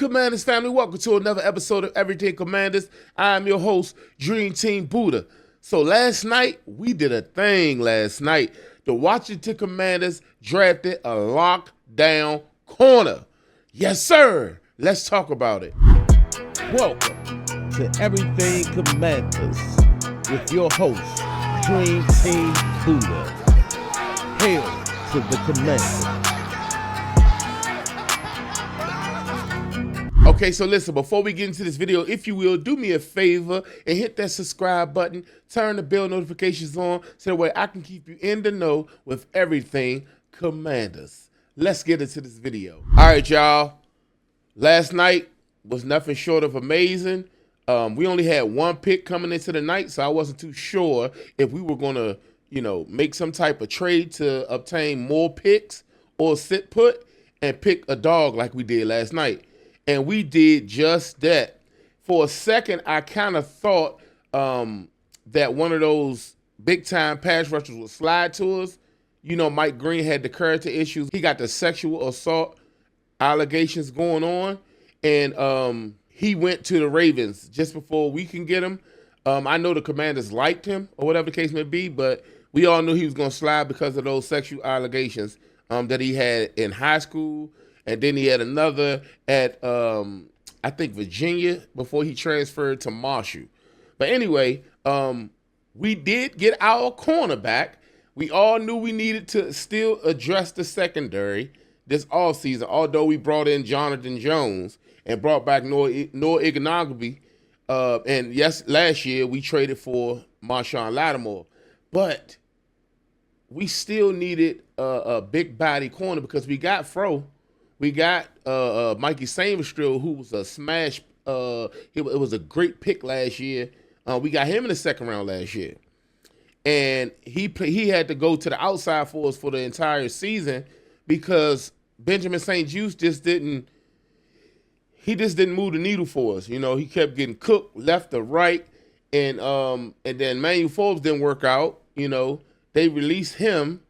Commanders family? Welcome to another episode of Everything Commanders. I am your host, Dream Team Buddha. So last night, we did a thing last night. The Washington Commanders drafted a lockdown corner. Yes, sir. Let's talk about it. Welcome to Everything Commanders with your host, Dream Team Buddha. Hail to the Commanders. Okay, so listen, before we get into this video, if you will, do me a favor and hit that subscribe button, turn the bell notifications on, so that way I can keep you in the know with everything Commanders. Let's get into this video. All right, y'all. Last night was nothing short of amazing. We only had one pick coming into the night, so I wasn't too sure if we were going to, make some type of trade to obtain more picks or sit put and pick a dog like we did last night. And we did just that. For a second, I kind of thought that one of those big-time pass rushers would slide to us. Mike Green had the character issues. He got the sexual assault allegations going on. And he went to the Ravens just before we can get him. I know the Commanders liked him or whatever the case may be, but we all knew he was going to slide because of those sexual allegations that he had in high school. And then he had another at, I think, Virginia before he transferred to Marshall. But anyway, we did get our cornerback. We all knew we needed to still address the secondary this offseason, although we brought in Jonathan Jones and brought back Noah Igbenogany. And yes, last year we traded for Marshawn Lattimore. But we still needed a big body corner because we got Fro. We got Mikey Sainristil, who was a smash. It was a great pick last year. We got him in the second round last year, and he had to go to the outside for us for the entire season because Benjamin St-Juste just didn't move the needle for us. He kept getting cooked left to right, and then Manuel Forbes didn't work out. They released him.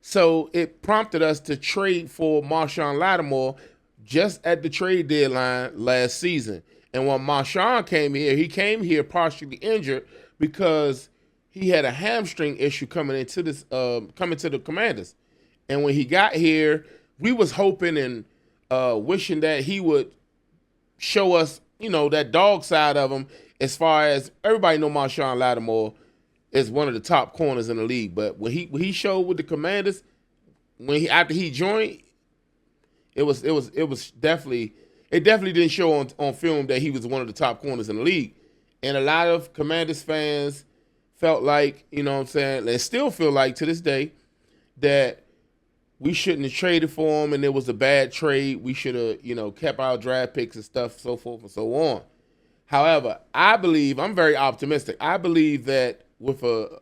So it prompted us to trade for Marshawn Lattimore just at the trade deadline last season. And when Marshawn came here, he came here partially injured because he had a hamstring issue coming to the Commanders. And when he got here, we was hoping and wishing that he would show us, that dog side of him. As far as everybody know, Marshawn Lattimore is one of the top corners in the league. But when he showed with the Commanders, after he joined, it definitely didn't show on film that he was one of the top corners in the league. And a lot of Commanders fans felt like, they still feel like to this day that we shouldn't have traded for him and it was a bad trade. We should have, kept our draft picks and stuff, so forth and so on. However, I'm very optimistic. I believe that with a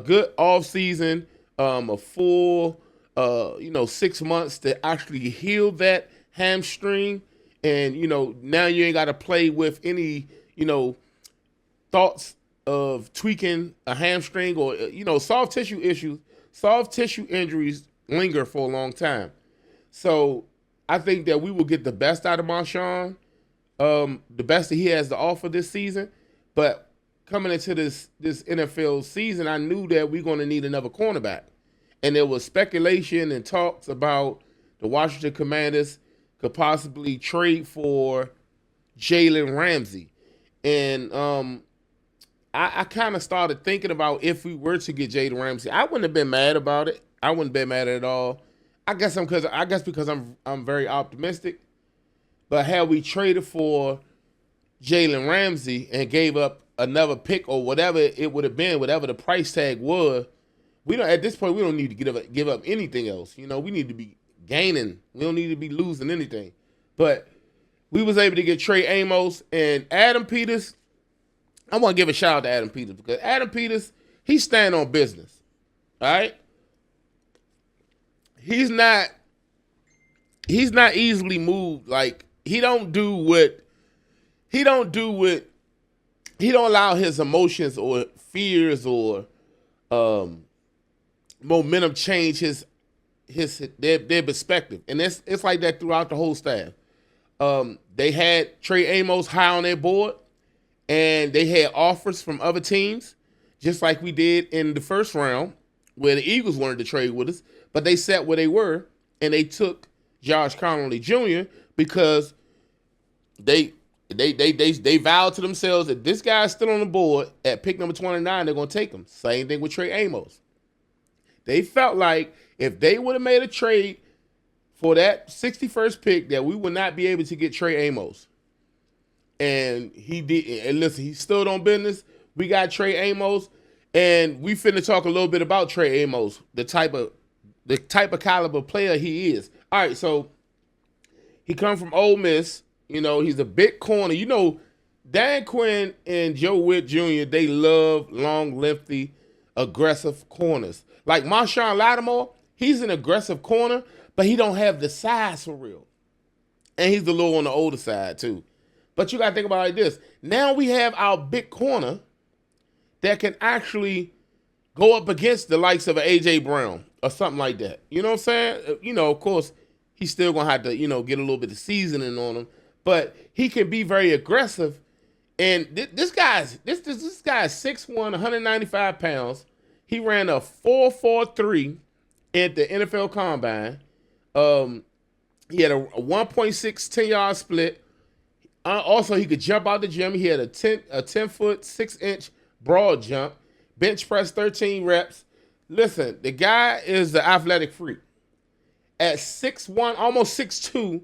good offseason, a full, 6 months to actually heal that hamstring. And, now you ain't got to play with any, thoughts of tweaking a hamstring or, soft tissue injuries linger for a long time. So I think that we will get the best out of Marshawn, the best that he has to offer this season. But coming into this NFL season, I knew that we're going to need another cornerback. And there was speculation and talks about the Washington Commanders could possibly trade for Jalen Ramsey. And I kind of started thinking about if we were to get Jalen Ramsey. I wouldn't have been mad about it. I wouldn't have been mad at all. I guess because I'm very optimistic. But had we traded for Jalen Ramsey and gave up another pick or whatever it would have been, whatever the price tag was, at this point we don't need to give up anything else. We need to be gaining. We don't need to be losing anything. But we was able to get Trey Amos and Adam Peters. I want to give a shout out to Adam Peters because Adam Peters, he's standing on business. All right? He's not easily moved. Like he don't allow his emotions or fears or momentum change their perspective. And it's like that throughout the whole staff. They had Trey Amos high on their board, and they had offers from other teams, just like we did in the first round, where the Eagles wanted to trade with us, but they sat where they were, and they took Josh Connolly Jr. because they vowed to themselves that this guy's still on the board at pick number 29, they're going to take him. Same thing with Trey Amos. They felt like if they would have made a trade for that 61st pick, that we would not be able to get Trey Amos. And he did. And listen, he stood on business. We got Trey Amos, and we finna talk a little bit about Trey Amos, the type of caliber player he is. All right, so he come from Ole Miss. You know, he's a big corner. You know, Dan Quinn and Joe Witt Jr., they love long, lengthy, aggressive corners. Like Marshawn Lattimore, he's an aggressive corner, but he don't have the size for real. And he's a little on the older side, too. But you got to think about it like this. Now we have our big corner that can actually go up against the likes of an A.J. Brown or something like that. You know what I'm saying? You know, of course, he's still going to have to, get a little bit of seasoning on him. But he can be very aggressive. And this guy's 6'1", 195 pounds. He ran a 4.43 at the NFL Combine. He had a 1.6 10-yard split. Also, he could jump out the gym. He had a 10-foot, 6-inch broad jump. Bench press 13 reps. Listen, the guy is the athletic freak. At 6'1", almost 6'2",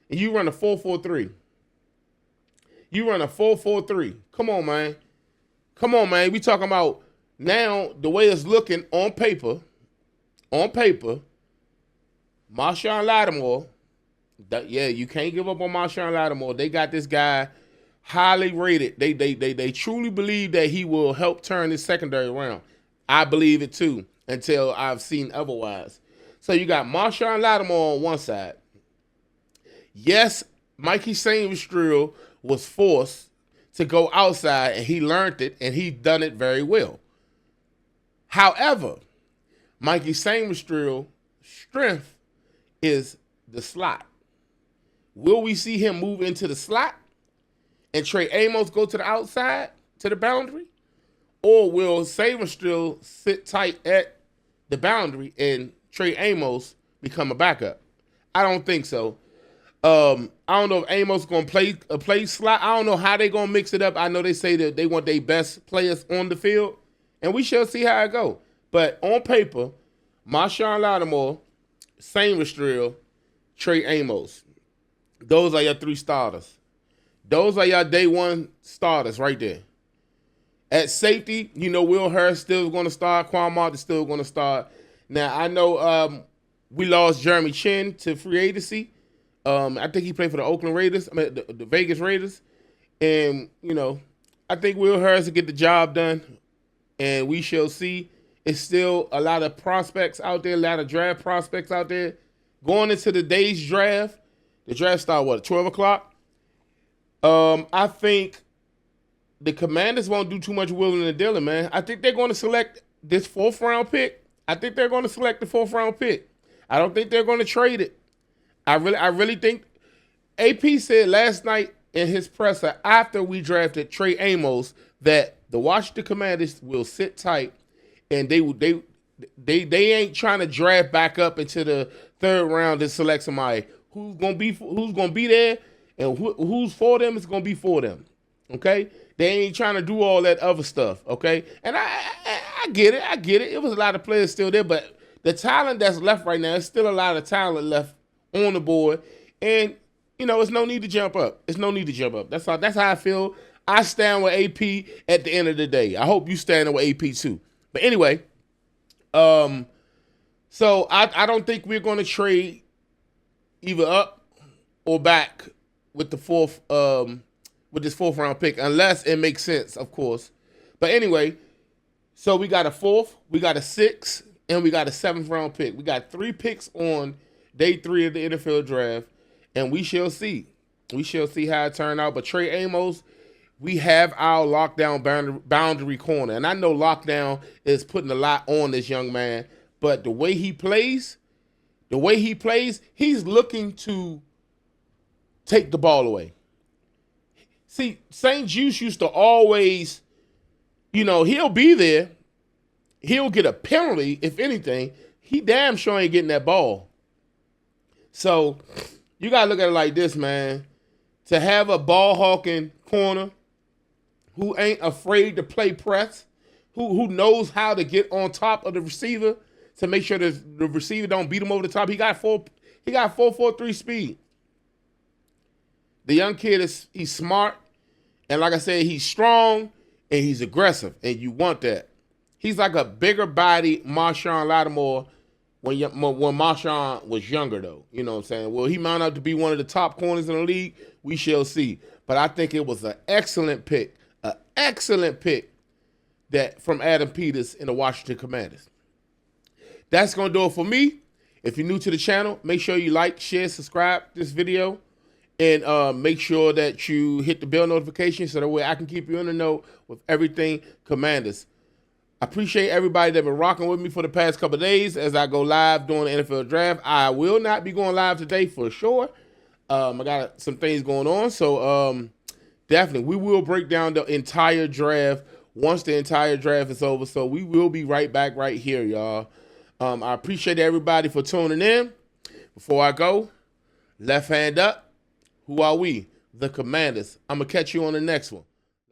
and you run a 4.43. You run a 4.43. Come on, man. Come on, man. We talking about now the way it's looking on paper, Marshawn Lattimore, you can't give up on Marshawn Lattimore. They got this guy highly rated. They truly believe that he will help turn this secondary around. I believe it too, until I've seen otherwise. So you got Marshawn Lattimore on one side. Yes, Mikey Sainristil was forced to go outside, and he learned it, and he done it very well. However, Mikey Sainristil's strength is the slot. Will we see him move into the slot and Trey Amos go to the outside, to the boundary? Or will Sainristil sit tight at the boundary and Trey Amos become a backup? I don't think so. I don't know if Amos going to play slot. I don't know how they're going to mix it up. I know they say that they want their best players on the field, and we shall see how it go. But on paper, Marshawn Lattimore, Sainristil, Trey Amos. Those are your three starters. Those are your day one starters right there. At safety, Will Hurst still going to start. Quan Martin still going to start. Now, I know we lost Jeremy Chin to free agency. I think he played for the Oakland Raiders, the Vegas Raiders. And, I think Will Hurst will get the job done. And we shall see. It's still a lot of prospects out there, a lot of draft prospects out there. Going into the day's draft, the draft start, 12 o'clock? I think the Commanders won't do too much willing and dealing, man. I think they're going to select this 4th-round pick. I think they're going to select the 4th-round pick. I don't think they're going to trade it. I really think AP said last night in his presser after we drafted Trey Amos that the Washington Commanders will sit tight and they ain't trying to draft back up into the 3rd round to select somebody who's gonna be there and who's for them is gonna be for them. Okay, they ain't trying to do all that other stuff. Okay, and I get it. It was a lot of players still there, but the talent that's left right now, there's still a lot of talent left on the board, and it's no need to jump up. It's no need to jump up. That's how I feel. I stand with AP at the end of the day. I hope you stand with AP too. But anyway, so I don't think we're going to trade either up or back with the with this 4th-round pick, unless it makes sense, of course. But anyway, so we got a 4th, we got a 6th, and we got a 7th-round pick. We got 3 picks on day 3 of the NFL draft, and we shall see. We shall see how it turns out. But Trey Amos, we have our lockdown boundary corner. And I know lockdown is putting a lot on this young man, but the way he plays, he's looking to take the ball away. See, St. Juice used to always, he'll be there. He'll get a penalty, if anything. He damn sure ain't getting that ball. So you got to look at it like this, man. To have a ball-hawking corner who ain't afraid to play press, who knows how to get on top of the receiver to make sure the receiver don't beat him over the top. He got 4.43 speed. The young kid he's smart, and like I said, he's strong and he's aggressive, and you want that. He's like a bigger body Marshawn Lattimore when Marshawn was younger, though. You know what I'm saying? Will he mount up to be one of the top corners in the league? We shall see. But I think it was an excellent pick that from Adam Peters in the Washington Commanders. That's going to do it for me. If you're new to the channel, make sure you like, share, subscribe this video, and make sure that you hit the bell notification so that way I can keep you in the know with everything Commanders. I appreciate everybody that been rocking with me for the past couple of days as I go live during the NFL draft. I will not be going live today for sure. I got some things going on, so definitely we will break down the entire draft once the entire draft is over. So we will be right back right here, y'all. I appreciate everybody for tuning in. Before I go, left hand up. Who are we? The Commanders. I'm going to catch you on the next one.